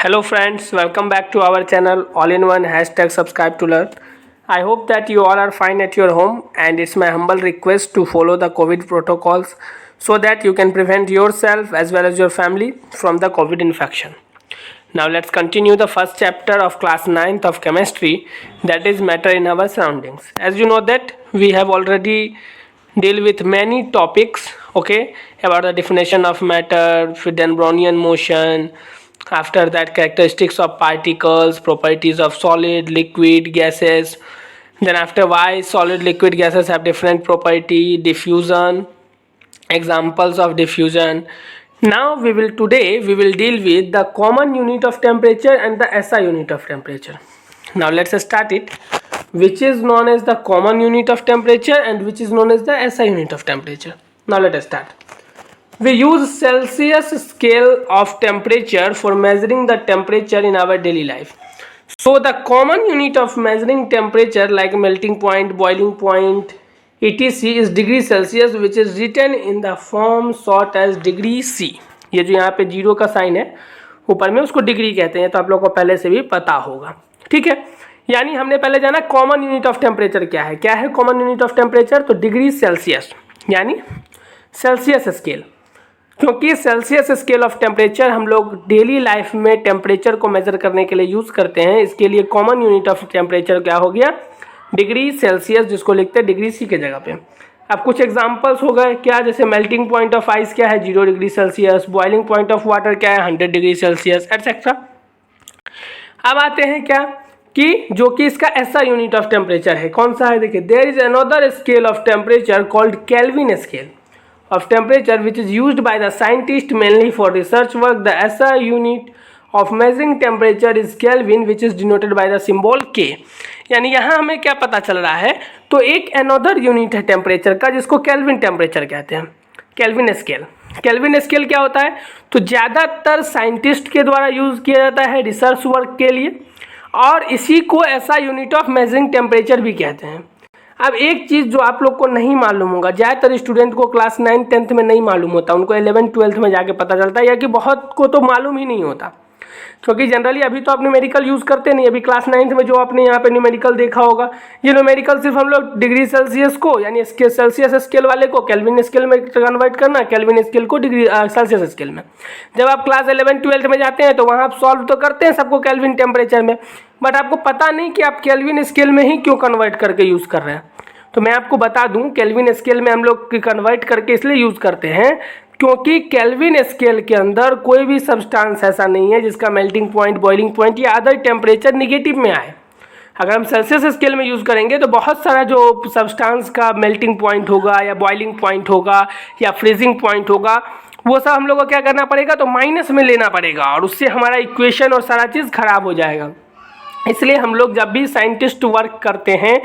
Hello friends, welcome back to our channel all-in-one #subscribe to learn. I hope that you all are fine at your home, and it's my humble request to follow the COVID protocols so that you can prevent yourself as well as your family from the COVID infection. Now let's continue the first chapter of class 9th of chemistry, that is matter in our surroundings. As you know that we have already deal with many topics, okay, about the definition of matter, then Brownian motion, after that characteristics of particles, properties of solid, liquid, gases, then after why solid, liquid, gases have different property, diffusion, examples of diffusion. Now we will deal with the common unit of temperature and the SI unit of temperature. Now let's start it. Which is known as the common unit of temperature and which is known as the SI unit of temperature. Now let us start. We use Celsius scale of temperature for measuring the temperature in our daily life. So the common unit of measuring temperature like melting point, boiling point, etc. is degree Celsius, which is written in the form short as degree C. ये जो यहाँ पे zero का sign है ऊपर में उसको degree कहते हैं, तो आप लोगों को पहले से भी पता होगा. ठीक है, यानी हमने पहले जाना कॉमन यूनिट ऑफ टेम्परेचर क्या है कॉमन यूनिट ऑफ टेम्परेचर, तो डिग्री सेल्सियस यानी सेल्सियस स्केल. क्योंकि सेल्सियस स्केल ऑफ टेम्परेचर हम लोग डेली लाइफ में टेम्परेचर को मेजर करने के लिए यूज़ करते हैं, इसके लिए कॉमन यूनिट ऑफ टेम्परेचर क्या हो गया, डिग्री सेल्सियस, जिसको लिखते हैं डिग्री सी के जगह पे. अब कुछ एग्जांपल्स हो गए क्या, जैसे मेल्टिंग पॉइंट ऑफ आइस क्या है 0 degree Celsius, boiling point of water क्या है 100 डिग्री सेल्सियस, एटसेट्रा. अब आते हैं क्या कि जो कि इसका ऐसा यूनिट ऑफ टेम्परेचर है, कौन सा है, देखिए there is another scale of temperature called Kelvin scale of temperature which is used by the scientist mainly for research work. The SI unit of measuring temperature is Kelvin, which is denoted by the symbol K. यानी यहाँ हमें क्या पता चल रहा है, तो एक अनदर यूनिट है टेम्परेचर का जिसको केल्विन टेम्परेचर कहते हैं, केल्विन स्केल. केल्विन स्केल क्या होता है, तो ज़्यादातर साइंटिस्ट के द्वारा यूज़ किया जाता है रिसर्च वर्क के लिए, और इसी को ऐसा यूनिट ऑफ मेजरिंग टेम्परेचर भी कहते हैं. अब एक चीज़ जो आप लोग को नहीं मालूम होगा, ज़्यादातर स्टूडेंट को क्लास 9th 10th में नहीं मालूम होता, उनको 11th 12th में जाके पता चलता है, या कि बहुत को तो मालूम ही नहीं होता, क्योंकि जनरली अभी तो आप न्यूमेरिकल यूज़ करते नहीं. अभी क्लास 9th में जो आपने यहाँ पे न्यूमेरिकल देखा होगा, ये न्यूमेरिकल सिर्फ हम लोग डिग्री सेल्सियस को यानी सेल्सियस स्केल वाले को केल्विन स्केल में कन्वर्ट करना, केल्विन स्केल को डिग्री सेल्सियस स्केल में. जब आप क्लास 11th 12th में जाते हैं तो वहाँ आप सॉल्व तो करते हैं सबको केल्विन टेम्परेचर में, बट आपको पता नहीं कि आप केल्विन स्केल में ही क्यों कन्वर्ट करके यूज़ कर रहे हैं. तो मैं आपको बता दूं, केल्विन स्केल में हम लोग कन्वर्ट करके इसलिए यूज़ करते हैं क्योंकि केल्विन स्केल के अंदर कोई भी सब्सटेंस ऐसा नहीं है जिसका मेल्टिंग पॉइंट, बॉइलिंग पॉइंट या अदर टेम्परेचर निगेटिव में आए. अगर हम सेल्सियस स्केल में यूज़ करेंगे तो बहुत सारा जो सब्सटेंस का मेल्टिंग पॉइंट होगा या बॉइलिंग पॉइंट होगा या फ्रीजिंग पॉइंट होगा, वो सब हम लोग को क्या करना पड़ेगा, तो माइनस में लेना पड़ेगा, और उससे हमारा इक्वेशन और सारा चीज़ खराब हो जाएगा. इसलिए हम लोग जब भी साइंटिस्ट वर्क करते हैं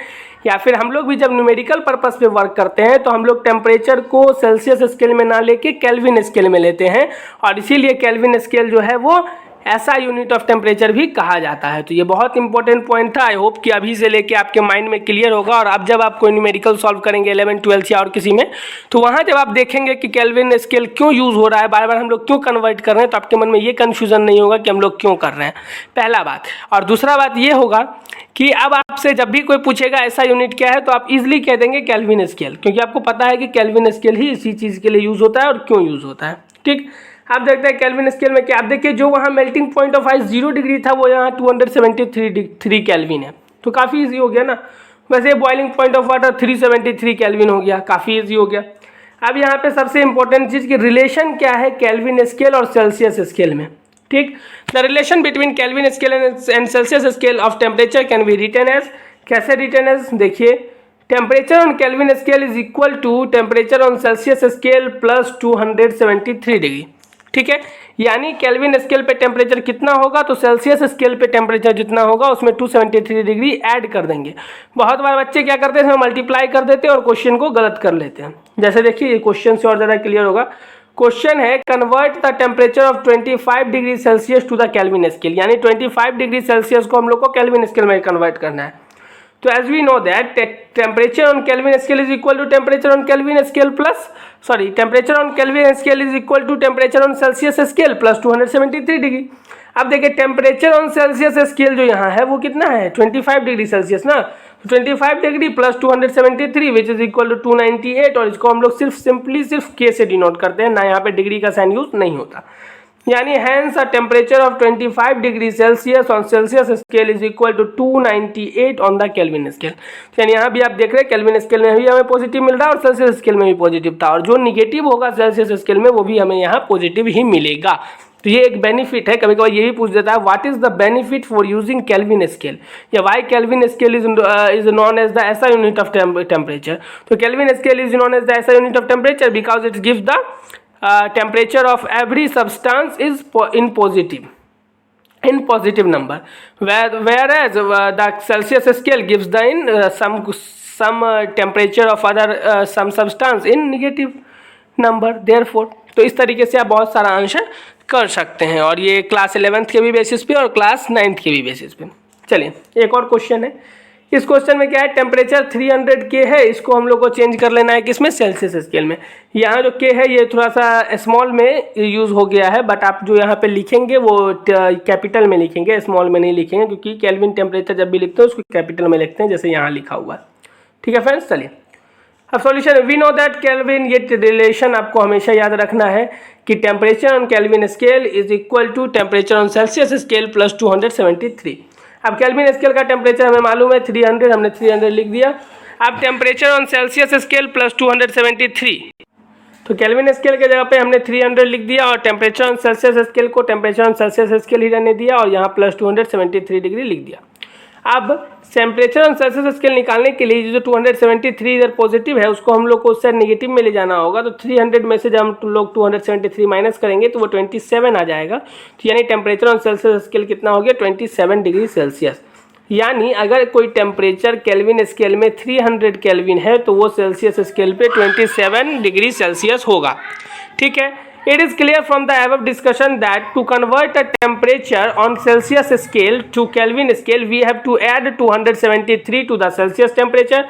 या फिर हम लोग भी जब न्यूमेरिकल पर्पस पे वर्क करते हैं तो हम लोग टेम्परेचर को सेल्सियस स्केल में ना लेके केल्विन स्केल में लेते हैं, और इसीलिए केल्विन स्केल जो है वो ऐसा यूनिट ऑफ टेम्परेचर भी कहा जाता है. तो ये बहुत इंपॉर्टेंट पॉइंट था. आई होप कि अभी से लेके आपके माइंड में क्लियर होगा, और अब जब आप कोई न्यूमेरिकल सॉल्व करेंगे 11th 12th या और किसी में, तो वहाँ जब आप देखेंगे कि केल्विन स्केल क्यों यूज़ हो रहा है, बार बार हम लोग क्यों कन्वर्ट कर रहे हैं, तो आपके मन में ये कन्फ्यूज़न नहीं होगा कि हम लोग क्यों कर रहे हैं, पहला बात. और दूसरा बात ये होगा कि अब आपसे जब भी कोई पूछेगा ऐसा यूनिट क्या है, तो आप इजीली कह देंगे केल्विन स्केल, क्योंकि आपको पता है कि केल्विन स्केल ही इसी चीज़ के लिए यूज़ होता है और क्यों यूज़ होता है. ठीक, आप देखते हैं केल्विन स्केल में क्या, आप देखिए जो वहाँ melting point of ice 0 degree था वो यहाँ 273 केल्विन है, तो काफ़ी इजी हो गया ना. वैसे boiling point of water 373 kelvin हो गया, काफ़ी इजी हो गया. अब यहाँ पे सबसे इंपॉर्टेंट चीज़ की रिलेशन क्या है केल्विन स्केल और सेल्सियस स्केल में. ठीक, the relation between Kelvin scale and Celsius scale of temperature can be written as, कैसे रिटन एज, देखिए temperature on Kelvin scale is equal to temperature on Celsius scale plus 273 degree. ठीक है, यानी kelvin scale पे temperature कितना होगा, तो Celsius scale पे टेम्परेचर जितना होगा उसमें 273 डिग्री ऐड कर देंगे. बहुत बार बच्चे क्या करते हैं, मल्टीप्लाई कर देते हैं और क्वेश्चन को गलत कर लेते हैं. जैसे देखिए ये क्वेश्चन से और ज़्यादा क्लियर होगा. क्वेश्चन है convert the temperature of 25 degree Celsius to the Kelvin scale, यानी 25 डिग्री सेल्सियस को हम लोग को केल्विन स्केल में कन्वर्ट करना है. तो as we know that temperature on Kelvin scale is equal to temperature on Kelvin scale plus temperature on Kelvin scale is equal to temperature on Celsius scale plus 273 degree. अब देखिए temperature on Celsius scale जो यहाँ है वो कितना है 25 degree Celsius ना, तो 25 degree plus 273 which is equal to 298, और इसको हम लोग सिर्फ के से डिनोट करते हैं ना, यहाँ पे डिग्री का साइन यूज नहीं होता। यानी hence a temperature of 25 degree Celsius on Celsius scale is equal to 298 on the Kelvin scale. यानी यहाँ भी आप देख रहे हैं केल्विन स्केल में भी हमें पॉजिटिव मिल रहा है और सेल्सियस स्केल में भी पॉजिटिव था, और जो निगेटिव होगा सेल्सियस स्केल में वो भी हमें यहाँ पॉजिटिव ही मिलेगा। तो ये एक बेनिफिट है। कभी कभी ये भी पूछ देता है what is the benefit for using Kelvin scale, या why Kelvin scale is known as the SI unit of temperature. तो Kelvin scale is known as the SI unit of temperature because it gives the temperature of every substance is in positive number, whereas the Celsius scale gives the in some temperature of other some substance in negative number, therefore। तो इस तरीके से आप बहुत सारा answer कर सकते हैं, और ये क्लास 11th के भी बेसिस पे और क्लास 9th के भी बेसिस पे। चलिए एक और क्वेश्चन है। इस क्वेश्चन में क्या है, टेम्परेचर 300 के है, इसको हम लोग को चेंज कर लेना है किसमें, सेल्सियस स्केल में। यहाँ जो के है ये थोड़ा सा स्मॉल में यूज़ हो गया है, बट आप जो यहाँ पे लिखेंगे वो कैपिटल में लिखेंगे, स्मॉल में नहीं लिखेंगे, क्योंकि केल्विन टेम्परेचर जब भी लिखते हैं उसको कैपिटल में लिखते हैं जैसे यहाँ लिखा हुआ है। ठीक है फ्रेंड्स, चलिए अब solution. We know that Kelvin, ये रिलेशन आपको हमेशा याद रखना है कि temperature on Kelvin scale is equal to temperature on Celsius scale plus 273। अब केल्विन स्केल का टेम्परेचर हमें मालूम है 300, हमने 300 लिख दिया। अब temperature on Celsius scale plus 273, तो केल्विन स्केल के जगह पे हमने 300 लिख दिया, और टेम्परेचर ऑन सेल्सियस स्केल को टेम्परेचर ऑन सेल्सियस स्केल ही रहने दिया, और यहाँ प्लस 273 डिग्री लिख दिया। अब टेम्परेचर ऑन सेल्सियस स्केल निकालने के लिए जो 273 इधर पॉजिटिव है उसको हम लोग को उससे नेगेटिव में ले जाना होगा, तो 300 में से जब हम लोग 273 माइनस करेंगे तो वो 27 आ जाएगा। तो यानी टेम्परेचर ऑन सेल्सियस स्केल कितना हो गया 27 डिग्री सेल्सियस। यानी अगर कोई टेम्परेचर केल्विन स्केल में 300 केल्विन है तो वो सेल्सियस स्केल पे 27 डिग्री सेल्सियस होगा। ठीक है, it is clear from the above discussion that to convert a temperature on Celsius scale to Kelvin scale we have to add 273 to the Celsius temperature,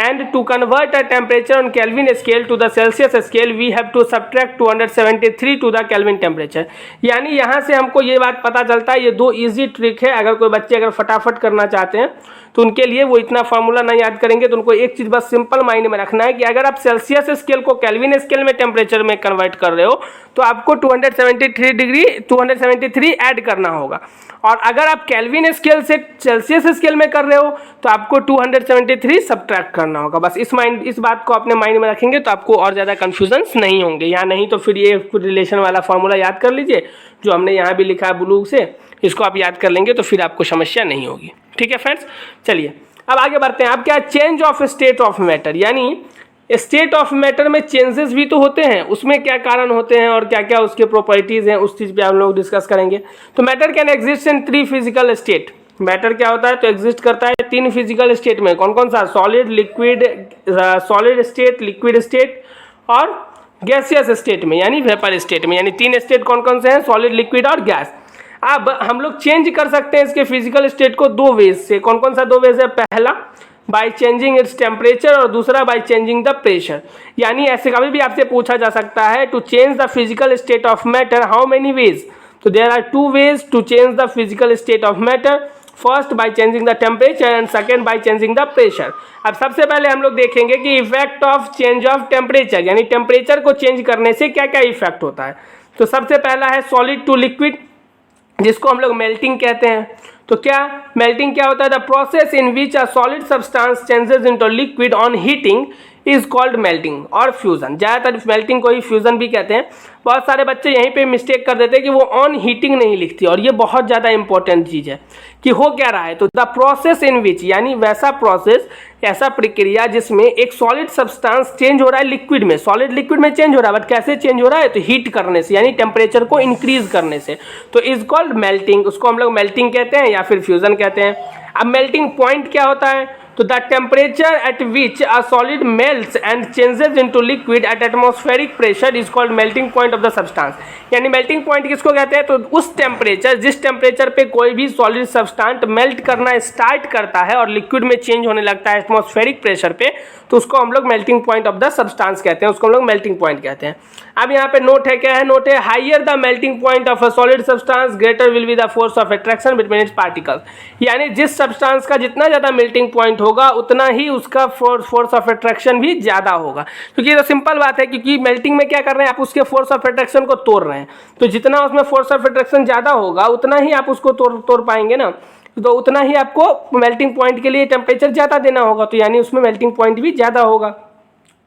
and to convert a temperature on Kelvin scale to the Celsius scale we have to subtract 273 to the Kelvin temperature। यानी यहाँ से हमको ये बात पता चलता है, ये दो इजी ट्रिक है। अगर कोई बच्चे अगर फटाफट करना चाहते हैं तो उनके लिए वो इतना फार्मूला नहीं याद करेंगे, तो उनको एक चीज़ बस सिंपल माइंड में रखना है कि अगर आप सेल्सियस स्केल को केल्विन स्केल में टेम्परेचर में कन्वर्ट कर रहे हो तो आपको 273 ऐड करना होगा, और अगर आप केल्विन स्केल से सेल्सियस स्केल में कर रहे हो तो आपको 273 सब्ट्रैक्ट करना होगा। बस इस बात को अपने माइंड में रखेंगे तो आपको और ज़्यादा कन्फ्यूजन्स नहीं होंगे। या नहीं तो फिर ये रिलेशन वाला फार्मूला याद कर लीजिए जो हमने यहाँ भी लिखा है ब्लू से, इसको आप याद कर लेंगे तो फिर आपको समस्या नहीं होगी। ठीक है फ्रेंड्स, चलिए अब आगे बढ़ते हैं। अब क्या, change of state of matter, यानी स्टेट ऑफ मैटर में चेंजेस भी तो होते हैं, उसमें क्या कारण होते हैं और क्या क्या उसके प्रॉपर्टीज हैं, उस चीज़ पे हम लोग डिस्कस करेंगे। तो matter can exist in 3 physical state. Matter क्या होता है, तो एग्जिस्ट करता है 3 फिजिकल स्टेट में। कौन कौन सा, solid, liquid, solid state, liquid state और गैसियस स्टेट में, यानी वेपर स्टेट में। यानी 3 स्टेट कौन कौन से हैं, सॉलिड, लिक्विड और गैस। अब हम लोग चेंज कर सकते हैं इसके फिजिकल स्टेट को 2 वेज से। कौन कौन सा 2 वेज है, पहला बाय चेंजिंग इट्स टेम्परेचर और दूसरा बाय चेंजिंग द प्रेशर। यानी ऐसे कभी भी आपसे पूछा जा सकता है to change the physical state of matter how many ways, तो there are 2 ways to change the physical state of matter, first by changing the temperature and second by changing the pressure. अब सबसे पहले हम लोग देखेंगे कि effect of change of temperature, यानी temperature को चेंज करने से क्या क्या इफेक्ट होता है। तो सबसे पहला है सॉलिड टू लिक्विड, जिसको हम लोग मेल्टिंग कहते हैं। तो क्या मेल्टिंग क्या होता है, the process in which a solid substance changes into liquid on heating is called melting और फ्यूजन। ज़्यादातर मेल्टिंग को ही फ्यूजन भी कहते हैं। बहुत सारे बच्चे यहीं पे मिस्टेक कर देते हैं कि वो ऑन हीटिंग नहीं लिखती, और ये बहुत ज़्यादा इंपॉर्टेंट चीज़ है कि हो क्या रहा है। तो द प्रोसेस इन विच, यानी वैसा प्रोसेस, ऐसा प्रक्रिया जिसमें एक सॉलिड सब्सटेंस चेंज हो रहा है लिक्विड में, सॉलिड लिक्विड में चेंज हो रहा है, बट कैसे चेंज हो रहा है, तो हीट करने से, यानी टेम्परेचर को इंक्रीज करने से। तो इज कॉल्ड मेल्टिंग, उसको हम लोग मेल्टिंग कहते हैं या फिर फ्यूजन कहते हैं। अब मेल्टिंग पॉइंट क्या होता है, तो the temperature at which a solid melts and changes into liquid at atmospheric pressure is called melting point of the substance. यानी मेल्टिंग पॉइंट किसको कहते हैं? तो उस टेम्परेचर, जिस टेम्परेचर पे कोई भी सॉलिड सब्सटेंस मेल्ट करना स्टार्ट करता है और लिक्विड में चेंज होने लगता है एटमॉस्फेरिक प्रेशर पे, तो उसको हम लोग melting point of the substance कहते हैं, उसको हम लोग मेल्टिंग पॉइंट कहते हैं। अब यहाँ पे नोट है, क्या है नोट है? Higher the melting point of a solid substance greater will be the force of attraction between its particles. यानी जिस सब्सटेंस का जितना ज्यादा मेल्टिंग पॉइंट होगा उतना ही उसका फोर्स ऑफ अट्रैक्शन भी ज्यादा होगा, क्योंकि ये तो सिंपल बात है, क्योंकि मेल्टिंग में क्या कर रहे हैं आप? उसके फोर्स ऑफ अट्रैक्शन को तोड़ रहे हैं, तो जितना उसमें फोर्स ऑफ अट्रैक्शन ज्यादा होगा उतना ही आप उसको तोड़ पाएंगे ना, तो उतना ही आपको मेल्टिंग पॉइंट के लिए टेम्परेचर ज्यादा देना होगा, तो यानी उसमें मेल्टिंग पॉइंट भी ज्यादा होगा।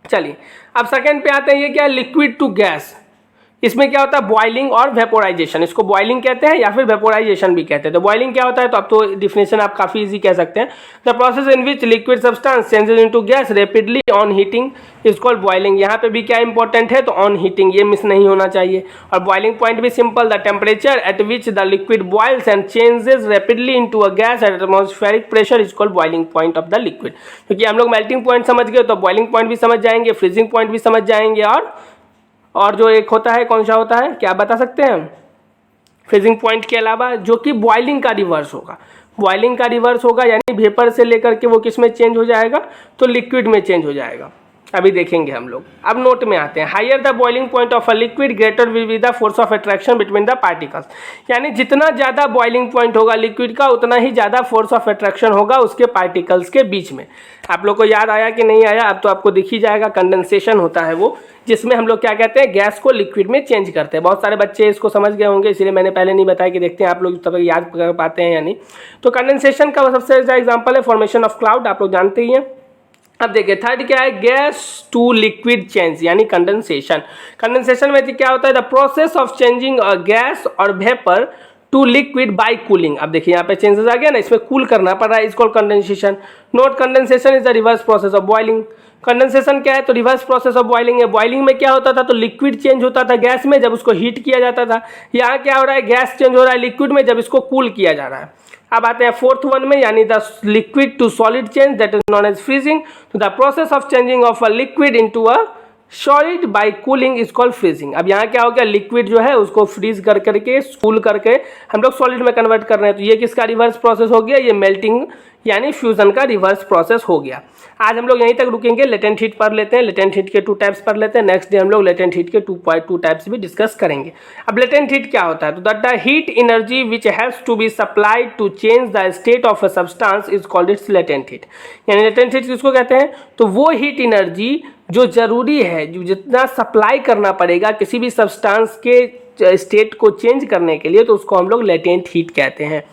चलिए अब सेकंड पे आते हैं, ये क्या? Liquid to gas. इसमें क्या होता है? बॉइलिंग और वेपोराइजेशन। इसको बॉइलिंग कहते हैं या फिर वेपोराइजेशन भी कहते हैं। तो बॉइलिंग क्या होता है? तो अब तो डिफिनेशन आप काफी इजी कह सकते हैं, the process in which liquid substance changes into gas rapidly on heating is called boiling. यहाँ पे भी क्या इंपॉर्टेंट है? तो ऑन हीटिंग, ये मिस नहीं होना चाहिए। और बॉइलिंग पॉइंट भी simple, the temperature at which the liquid boils and changes rapidly into a gas at atmospheric pressure is called boiling point of the liquid. क्योंकि हम लोग मेल्टिंग पॉइंट समझ गए तो बॉइलिंग पॉइंट भी समझ जाएंगे, फ्रीजिंग पॉइंट भी समझ जाएंगे, और जो एक होता है, कौन सा होता है, क्या बता सकते हैं हम? फ्रीजिंग पॉइंट के अलावा जो कि बॉइलिंग का रिवर्स होगा। बॉइलिंग का रिवर्स होगा यानी वेपर से लेकर के वो किस में चेंज हो जाएगा? तो लिक्विड में चेंज हो जाएगा। अभी देखेंगे हम लोग। अब नोट में आते हैं, higher the boiling point of a liquid greater will be the force of attraction between the particles. यानी जितना ज्यादा बॉइलिंग पॉइंट होगा लिक्विड का उतना ही ज्यादा फोर्स ऑफ अट्रैक्शन होगा उसके पार्टिकल्स के बीच में। आप लोग को याद आया कि नहीं आया? अब तो आपको दिख ही जाएगा। कंडेंसेशन होता है वो, जिसमें हम लोग क्या कहते हैं? गैस को लिक्विड में चेंज करते हैं। बहुत सारे बच्चे इसको समझ गए होंगे, इसलिए मैंने पहले नहीं बताया कि देखते हैं आप लोग तब याद कर पाते हैं या नहीं। तो कंडेंसेशन का सबसे अच्छा एग्जांपल है फॉर्मेशन ऑफ क्लाउड, आप लोग जानते ही हैं। अब देखिए थर्ड क्या है? गैस टू लिक्विड चेंज यानी कंडेंसेशन। कंडेंसेशन में क्या होता है? The process of changing a gas और vapour to liquid by cooling. अब देखिए यहाँ पे चेंजेस आ गया ना, इसमें कूल करना पड़ रहा है, इसको condensation. Note condensation is the reverse process of boiling. Condensation क्या है? तो रिवर्स प्रोसेस ऑफ बॉइलिंग है। बॉइलिंग में क्या होता था? तो लिक्विड चेंज होता था गैस में जब उसको हीट किया जाता था। यहाँ क्या हो रहा है? गैस चेंज हो रहा है लिक्विड में जब इसको कूल किया जा रहा है। अब आते हैं फोर्थ वन में, यानी the liquid to solid change that is known as freezing. तो the process of changing of a liquid into a solid by cooling is called freezing. अब यहाँ क्या हो गया? लिक्विड जो है उसको फ्रीज कर करके कूल करके हम लोग सॉलिड में कन्वर्ट कर रहे हैं। तो ये किसका रिवर्स प्रोसेस हो गया? ये मेल्टिंग यानी फ्यूजन का रिवर्स प्रोसेस हो गया। आज हम लोग यहीं तक रुकेंगे। लेटेंट हीट पढ़ लेते हैं, लेटेंट हीट के 2 टाइप्स पढ़ लेते हैं। नेक्स्ट डे हम लोग लेटेंट हीट के 2 टाइप्स भी डिस्कस करेंगे। अब लेटेंट हीट क्या होता है? तो that the heat energy which has to be supplied to change the state of a substance is called its latent heat. यानी लेटेंट हीट किसको कहते हैं? तो वो हीट एनर्जी जो जरूरी है, जो जितना सप्लाई करना पड़ेगा किसी भी सब्सटेंस के स्टेट को चेंज करने के लिए, तो उसको हम लोग लेटेंट हीट कहते हैं।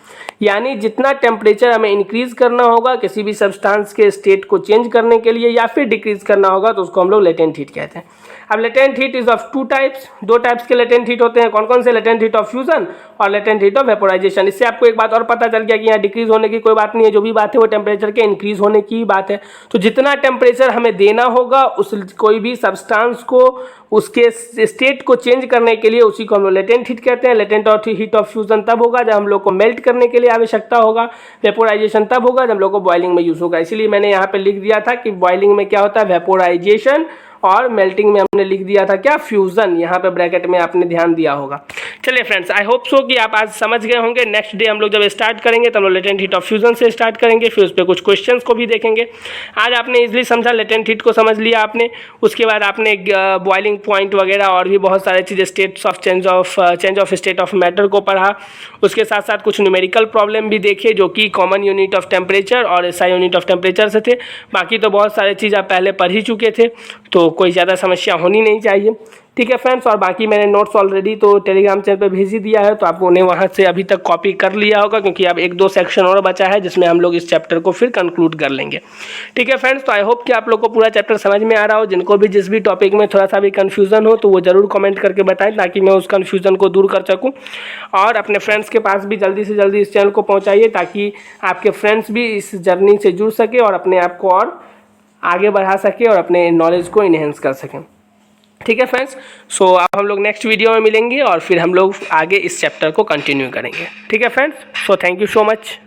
यानी जितना टेम्परेचर हमें इंक्रीज करना होगा किसी भी सब्सटेंस के स्टेट को चेंज करने के लिए या फिर डिक्रीज करना होगा, तो उसको हम लोग लेटेंट हीट कहते हैं। अब latent heat is of 2 types, 2 types के लेटेंट हीट होते हैं। कौन कौन से? लेटेंट हीट ऑफ फ्यूजन और लेटेंट हीट ऑफ वेपोराइजेशन। इससे आपको एक बात और पता चल गया कि यहाँ डिक्रीज होने की कोई बात नहीं है, जो भी बात है वो टेम्परेचर के इंक्रीज होने की बात है। तो जितना टेम्परेचर हमें देना होगा उस कोई भी सब्सटेंस को उसके स्टेट को चेंज करने के लिए, उसी को हम लोग लेटेंट हीट कहते हैं। लेटेंट हीट ऑफ फ्यूजन तब होगा जब हम लोग को मेल्ट करने के लिए आवश्यकता होगा। वेपोराइजेशन तब होगा जब हम लोग को बॉइलिंग में यूज होगा। इसीलिए मैंने यहाँ पे लिख दिया था कि बॉइलिंग में क्या होता है? वेपोराइजेशन, और मेल्टिंग में हमने लिख दिया था क्या? फ्यूजन। यहाँ पे ब्रैकेट में आपने ध्यान दिया होगा। चलिए फ्रेंड्स, आई होप सो कि आप आज समझ गए होंगे। नेक्स्ट डे हम लोग जब स्टार्ट करेंगे तब लोग लेटेंट हीट ऑफ फ्यूजन से स्टार्ट करेंगे, फिर उस पर कुछ क्वेश्चंस को भी देखेंगे। आज आपने इजीली समझा, लेटेंट हीट को समझ लिया आपने। उसके बाद आपने बॉइलिंग पॉइंट वगैरह और भी बहुत सारे चीज़ें, states of change of state of matter को पढ़ा। उसके साथ साथ कुछ न्यूमेरिकल प्रॉब्लम भी देखे जो कि कॉमन यूनिट ऑफ टेम्परेचर और एसआई यूनिट ऑफ टेम्परेचर से थे। बाकी तो बहुत सारे चीज़ आप पहले पढ़ ही चुके थे, तो कोई ज़्यादा समस्या होनी नहीं चाहिए। ठीक है फ्रेंड्स, और बाकी मैंने नोट्स ऑलरेडी तो टेलीग्राम चैनल पे भेज ही दिया है, तो आपको उन्हें वहाँ से अभी तक कॉपी कर लिया होगा, क्योंकि अब 1-2 सेक्शन और बचा है जिसमें हम लोग इस चैप्टर को फिर कंक्लूड कर लेंगे। ठीक है फ्रेंड्स, तो आई होप कि आप लोग को पूरा चैप्टर समझ में आ रहा हो। जिनको भी जिस भी टॉपिक में थोड़ा सा भी कन्फ्यूजन हो तो वो जरूर कमेंट करके बताएं, ताकि मैं उस कन्फ्यूजन को दूर कर सकूँ। और अपने फ्रेंड्स के पास भी जल्दी से जल्दी इस चैनल को पहुँचाइए, ताकि आपके फ्रेंड्स भी इस जर्नी से जुड़ सके और अपने आप को और आगे बढ़ा सके और अपने नॉलेज को इन्हेंस कर सकें। ठीक है फ्रेंड्स, सो अब हम लोग नेक्स्ट वीडियो में मिलेंगे और फिर हम लोग आगे इस चैप्टर को कंटिन्यू करेंगे। ठीक है friends, so thank you so much.